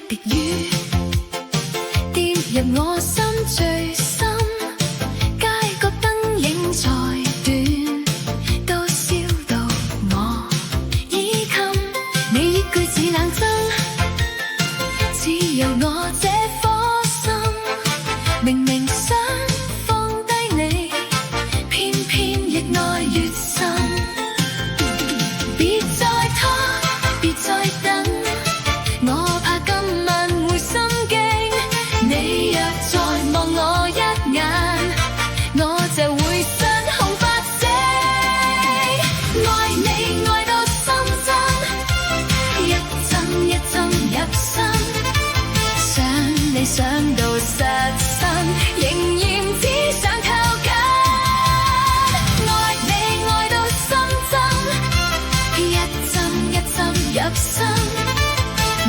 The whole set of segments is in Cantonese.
滴雨，跌入我心最深。街角燈影再短，都燒到我衣襟。你句子冷真，只有我這顆心，明明想放低你，偏偏亦愛越深。別再拖，別再等，我怕今晚會心驚。你若再望我一眼，我就會失控發聲。愛你愛到心真，一針一針入心，想你想到實身，仍然只想靠近。愛你愛到心真，一針一針入心，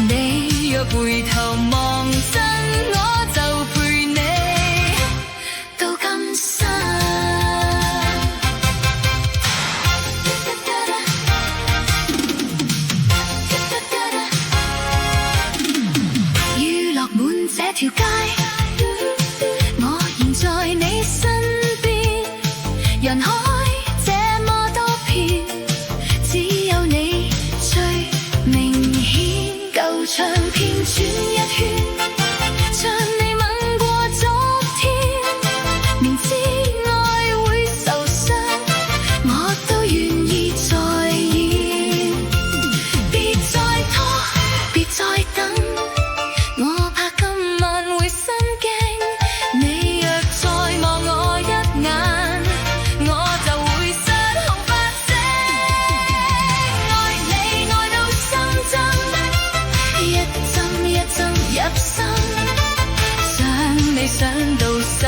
你若回頭望真，我就陪你到今生。雨落滿這條街，我現在你身邊，人海這麼多片，只有你最明顯。舊唱片轉一圈，像你吻過昨天，明知愛會受傷，我都願意再演。別再拖，別再等，我怕今晚會心驚。你若再望我一眼，我就會失控發聲。愛你愛到心真，一針一針入心，想你想到實